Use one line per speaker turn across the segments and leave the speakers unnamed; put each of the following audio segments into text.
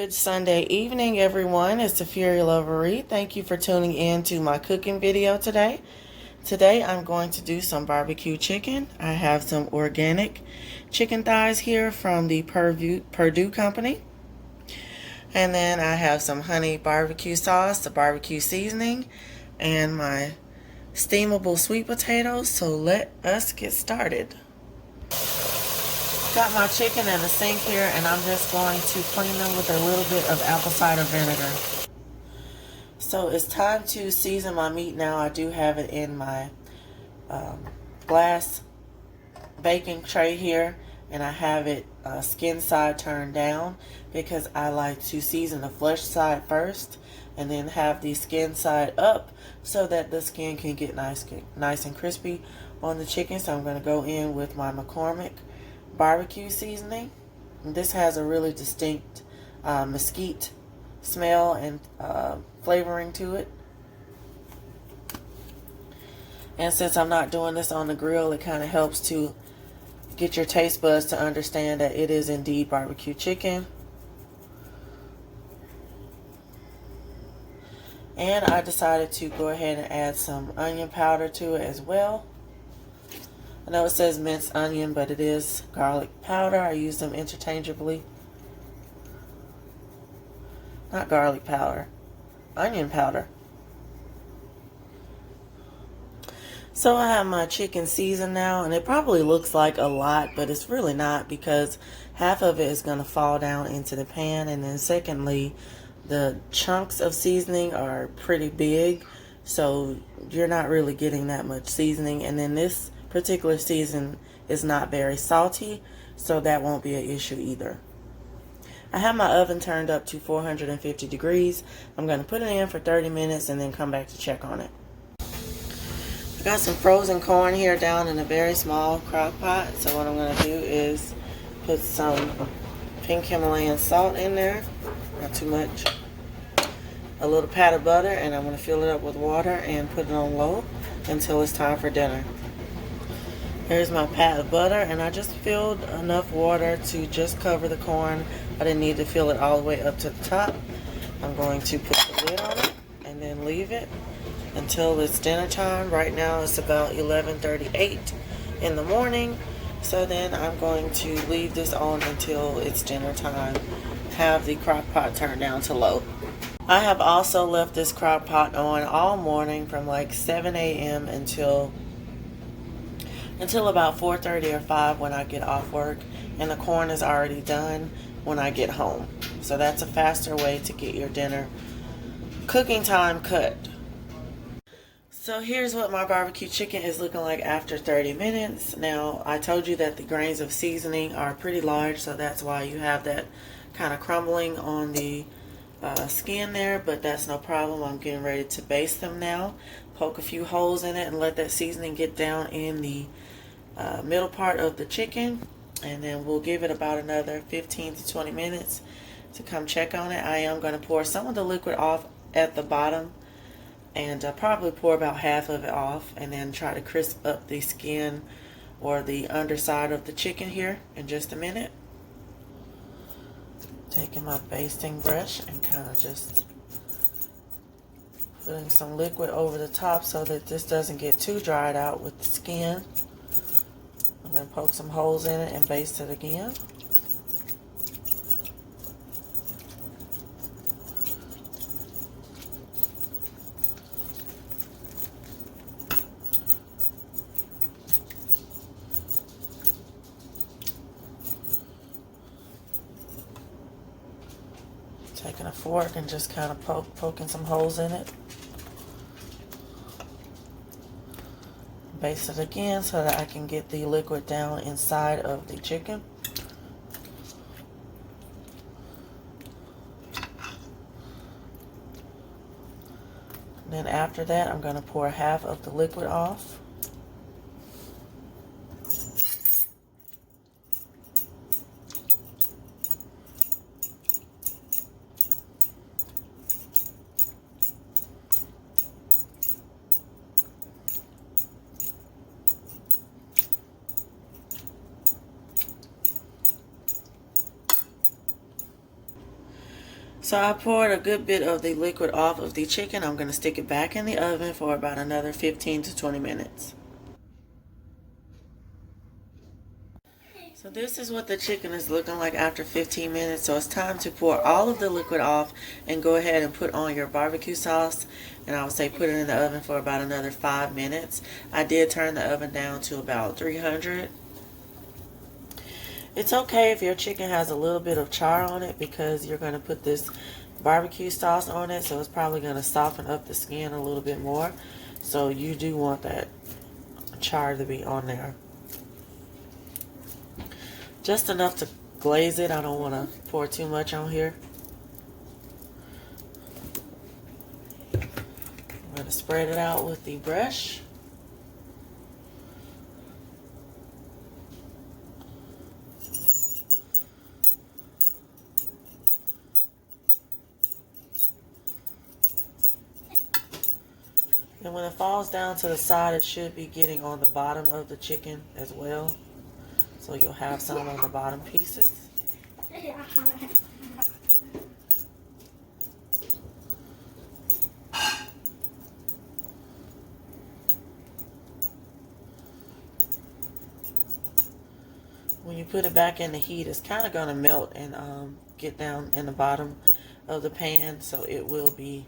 Good Sunday evening, everyone. It's the Fury Lovery. Thank you for tuning in to my cooking video today. Today I'm going to do some barbecue chicken. I have some organic chicken thighs here from the Purdue company. And then I have some honey barbecue sauce, the barbecue seasoning, and my steamable sweet potatoes. So let us get started. Got my chicken in the sink here, and I'm just going to clean them with a little bit of apple cider vinegar. So it's time to season my meat now. I do have it in my glass baking tray here, and I have it skin side turned down because I like to season the flesh side first and then have the skin side up so that the skin can get nice and crispy on the chicken. So I'm going to go in with my McCormick barbecue seasoning. This has a really distinct mesquite smell and flavoring to it. And since I'm not doing this on the grill, it kind of helps to get your taste buds to understand that it is indeed barbecue chicken. And I decided to go ahead and add some onion powder to it as well. I know it says minced onion, but it is garlic powder. I use them interchangeably. Not garlic powder, onion powder. So I have my chicken seasoned now, and it probably looks like a lot, but it's really not, because half of it is going to fall down into the pan, and then secondly, the chunks of seasoning are pretty big, so you're not really getting that much seasoning. And then this particular season is not very salty, so that won't be an issue either. I have my oven turned up to 450 degrees. I'm going to put it in for 30 minutes and then come back to check on it. I got some frozen corn here down in a very small crock pot. So what I'm going to do is put some pink Himalayan salt in there, not too much, a little pat of butter, and I'm going to fill it up with water and put it on low until it's time for dinner. Here's my pat of butter, and I just filled enough water to just cover the corn. I didn't need to fill it all the way up to the top. I'm going to put the lid on it and then leave it until it's dinner time. Right now it's about 11:38 in the morning, so then I'm going to leave this on until it's dinner time. Have the crock pot turned down to low. I have also left this crock pot on all morning from like 7 a.m. until about 4:30 or 5 when I get off work, and the corn is already done when I get home. So that's a faster way to get your dinner cooking time cut. So here's what my barbecue chicken is looking like after 30 minutes. Now, I told you that the grains of seasoning are pretty large, so that's why you have that kind of crumbling on the skin there, but that's no problem. I'm getting ready to baste them now. Poke a few holes in it and let that seasoning get down in the middle part of the chicken, and then we'll give it about another 15 to 20 minutes to come check on it. I am going to pour some of the liquid off at the bottom, and probably pour about half of it off, and then try to crisp up the skin or the underside of the chicken here in just a minute. Taking my basting brush and kind of just putting some liquid over the top so that this doesn't get too dried out with the skin. I'm going to poke some holes in it and baste it again. Taking a fork and just kind of poking some holes in it. Baste it again so that I can get the liquid down inside of the chicken. And then after that, I'm going to pour half of the liquid off. So I poured a good bit of the liquid off of the chicken. I'm going to stick it back in the oven for about another 15 to 20 minutes. So this is what the chicken is looking like after 15 minutes. So it's time to pour all of the liquid off and go ahead and put on your barbecue sauce. And I would say put it in the oven for about another 5 minutes. I did turn the oven down to about 300. It's okay if your chicken has a little bit of char on it because you're going to put this barbecue sauce on it. So it's probably going to soften up the skin a little bit more. So you do want that char to be on there. Just enough to glaze it. I don't want to pour too much on here. I'm going to spread it out with the brush. And when it falls down to the side, it should be getting on the bottom of the chicken as well. So you'll have some on the bottom pieces. When you put it back in the heat, it's kind of going to melt and get down in the bottom of the pan. So it will be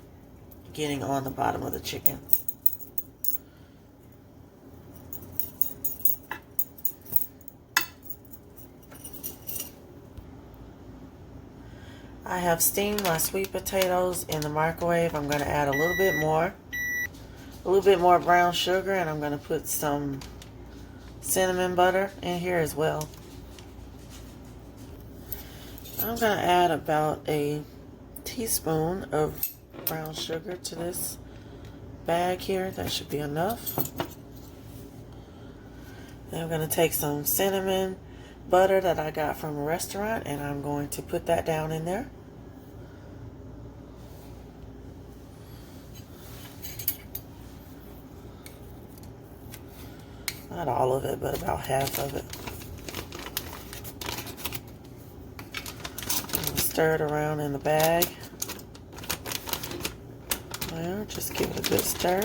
getting on the bottom of the chicken. I have steamed my sweet potatoes in the microwave. I'm going to add a little bit more brown sugar, and I'm going to put some cinnamon butter in here as well. I'm going to add about a teaspoon of brown sugar to this bag here. That should be enough. Then I'm going to take some cinnamon butter that I got from a restaurant, and I'm going to put that down in there. Not all of it, but about half of it. And stir it around in the bag. Well, just give it a good stir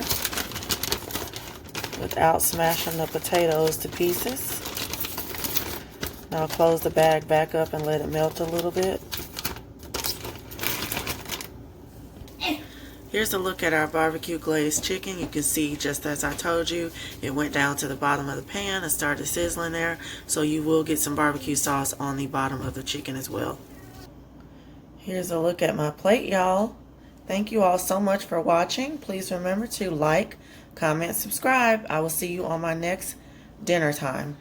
without smashing the potatoes to pieces. Now close the bag back up and let it melt a little bit. Here's a look at our barbecue glazed chicken. You can see, just as I told you, it went down to the bottom of the pan and started sizzling there. So you will get some barbecue sauce on the bottom of the chicken as well. Here's a look at my plate, y'all. Thank you all so much for watching. Please remember to like, comment, subscribe. I will see you on my next dinner time.